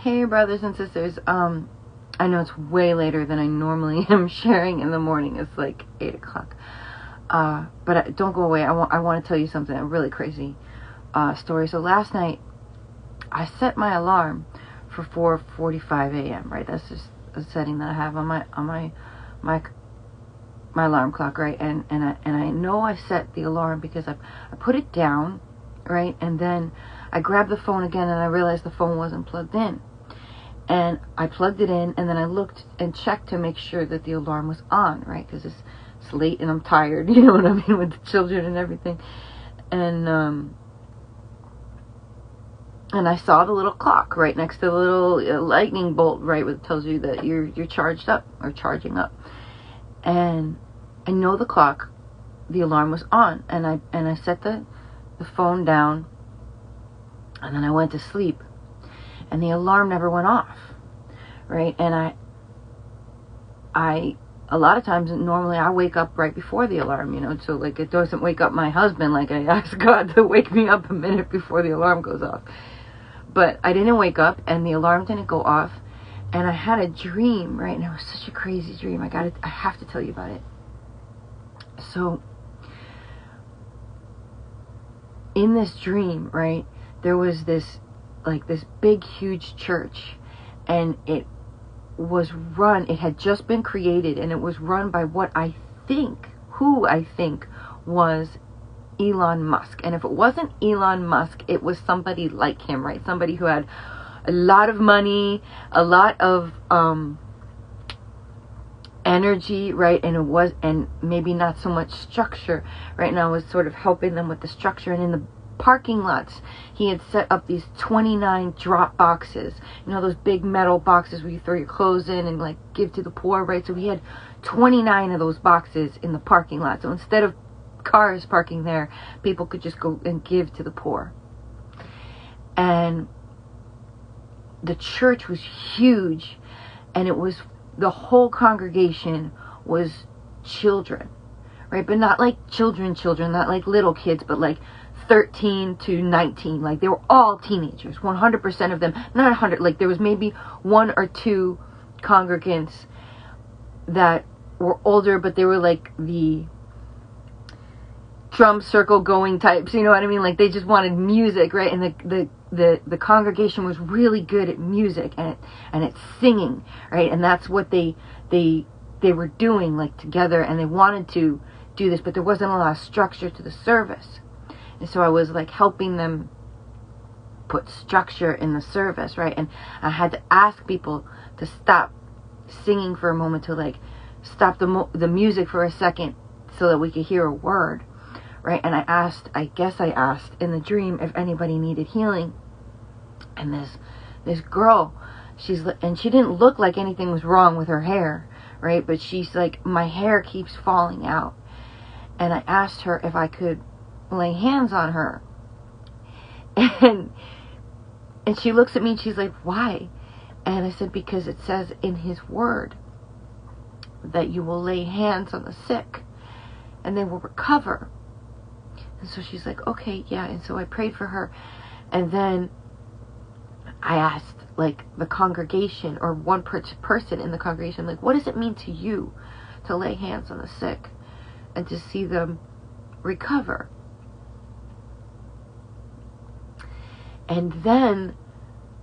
Hey brothers and sisters, I know it's way later than I normally am sharing in the morning. It's like 8 o'clock. But don't go away. I want to tell you something, a really crazy story. So last night, I set my alarm for 4:45 a.m., right? That's just a setting that I have on my alarm clock, right? And I know I set the alarm because I put it down, right? And then I grabbed the phone again and I realized the phone wasn't plugged in. And I plugged it in, and then I looked and checked to make sure that the alarm was on, right? Because it's late and I'm tired, you know what I mean, with the children and everything. And I saw the little clock right next to the little lightning bolt, right, which tells you that you're charged up or charging up. And I know the clock, the alarm was on, and I set the phone down, and then I went to sleep. And the alarm never went off, right? And I a lot of times, normally I wake up right before the alarm, you know, so like it doesn't wake up my husband, like I ask God to wake me up a minute before the alarm goes off. But I didn't wake up, and the alarm didn't go off, and I had a dream, right? And it was such a crazy dream. I have to tell you about it. So in this dream, right, there was this big, huge church, and it had just been created, and it was run by who I think was Elon Musk. And if it wasn't Elon Musk, it was somebody like him, right? Somebody who had a lot of money, a lot of energy, right? And maybe not so much structure, right? Now I was sort of helping them with the structure. And in the parking lots, he had set up these 29 drop boxes, you know, those big metal boxes where you throw your clothes in and like give to the poor, right? So he had 29 of those boxes in the parking lot. So instead of cars parking there, people could just go and give to the poor. And the church was huge, and the whole congregation was children, right? But not like children, not like little kids, but like 13 to 19, like they were all teenagers, 100% of them, not 100, like there was maybe one or two congregants that were older, but they were like the drum circle going types, you know what I mean? Like they just wanted music, right? And the congregation was really good at music and at singing, right? And that's what they were doing, like together, and they wanted to do this, but there wasn't a lot of structure to the service. And so I was like helping them put structure in the service, right? And I had to ask people to stop singing for a moment, to like stop the music for a second so that we could hear a word, right? And I guess I asked in the dream if anybody needed healing. And this girl, she didn't look like anything was wrong with her hair, right? But she's like, my hair keeps falling out. And I asked her if I could lay hands on her, and she looks at me and she's like, why? And I said, because it says in his word that you will lay hands on the sick and they will recover. And so she's like, okay, yeah. And so I prayed for her, and then I asked like the congregation, or one person in the congregation, like, what does it mean to you to lay hands on the sick and to see them recover? And then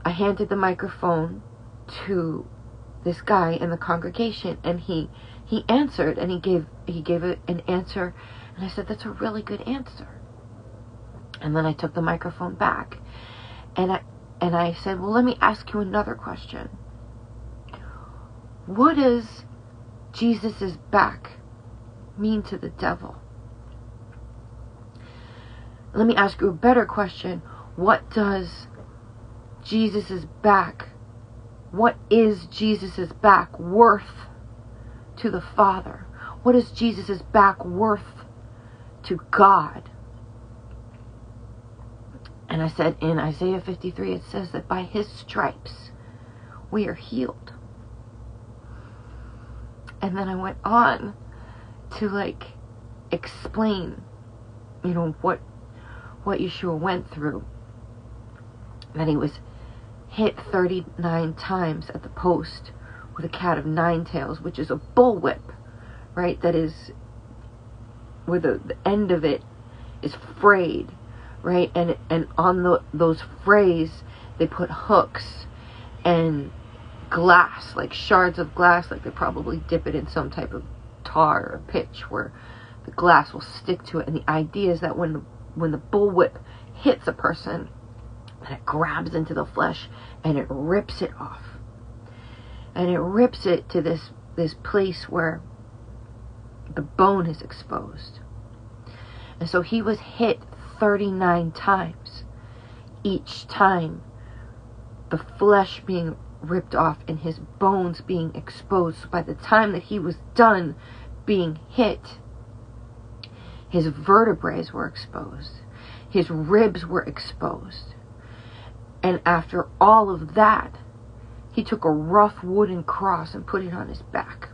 I handed the microphone to this guy in the congregation, and he answered, and he gave an answer, and I said, that's a really good answer. And then I took the microphone back, and I said, well, let me ask you another question. What does Jesus' back mean to the devil? Let me ask you a better question. What does Jesus' back, what is Jesus' back worth to the Father? What is Jesus' back worth to God? And I said, in Isaiah 53, it says that by his stripes we are healed. And then I went on to like explain, you know, what Yeshua went through. That he was hit 39 times at the post with a cat of 9 tails, which is a bullwhip, right? That is, where the end of it is frayed, right? And on those frays, they put hooks and glass, like shards of glass, like they probably dip it in some type of tar or pitch where the glass will stick to it. And the idea is that when the bullwhip hits a person, and it grabs into the flesh and it rips it off. And it rips it to this place where the bone is exposed. And so he was hit 39 times. Each time the flesh being ripped off and his bones being exposed. So by the time that he was done being hit, his vertebrae were exposed. His ribs were exposed. And after all of that, he took a rough wooden cross and put it on his back.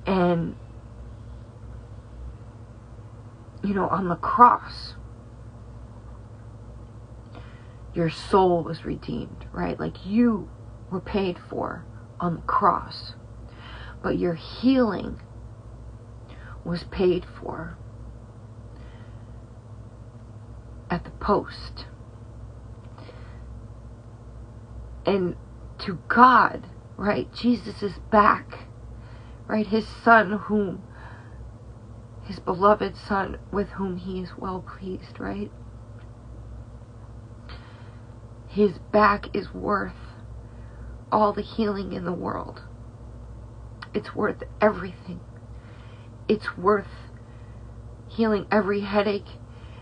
And, you know, on the cross, your soul was redeemed, right? Like you were paid for on the cross. But your healing was paid for at the post. And to God, right, Jesus is back, right, his son, his beloved son, with whom he is well pleased, right? His back is worth all the healing in the world. It's worth everything. It's worth healing every headache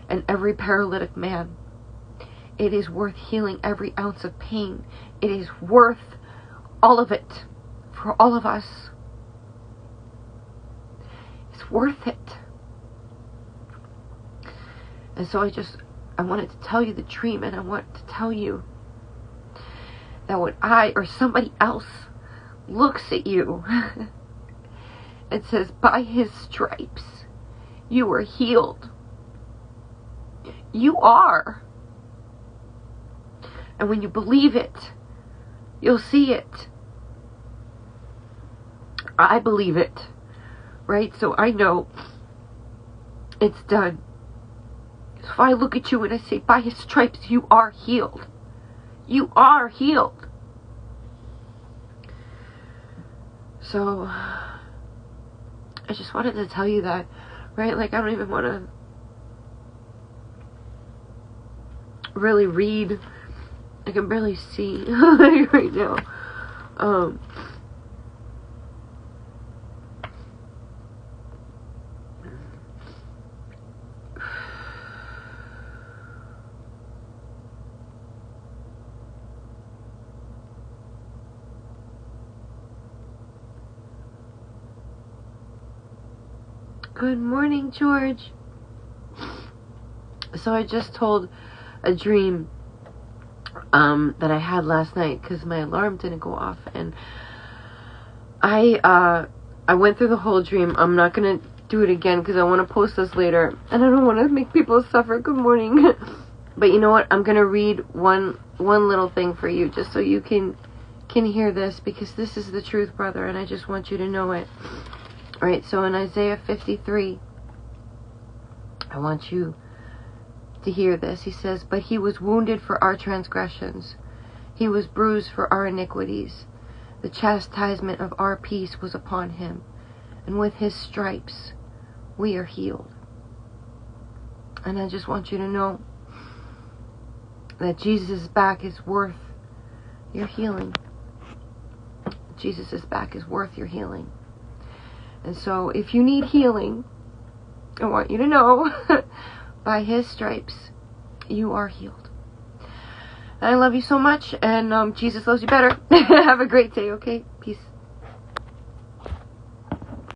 and every paralytic man. It is worth healing every ounce of pain. It is worth all of it for all of us. It's worth it. And so I wanted to tell you the dream, and I want to tell you that when I or somebody else looks at you and says, by his stripes, you are healed. You are. And when you believe it, you'll see it. I believe it, right? So I know it's done. So if I look at you and I say, by his stripes, you are healed. You are healed. So I just wanted to tell you that, right? Like, I don't even want to really read. I can barely see like right now. Good morning, George. So I just told a dream that I had last night because my alarm didn't go off, and I went through the whole dream. I'm not gonna do it again because I want to post this later, and I don't want to make people suffer. Good morning. But you know what? I'm gonna read one little thing for you, just so you can hear this, because this is the truth, brother, and I just want you to know it. All right. So in Isaiah 53, I want you to hear this. He says, but he was wounded for our transgressions. He was bruised for our iniquities. The chastisement of our peace was upon him, and with his stripes we are healed. And I just want you to know that Jesus' back is worth your healing. Jesus' back is worth your healing. And so if you need healing, I want you to know by his stripes, you are healed. I love you so much, and Jesus loves you better. Have a great day, okay?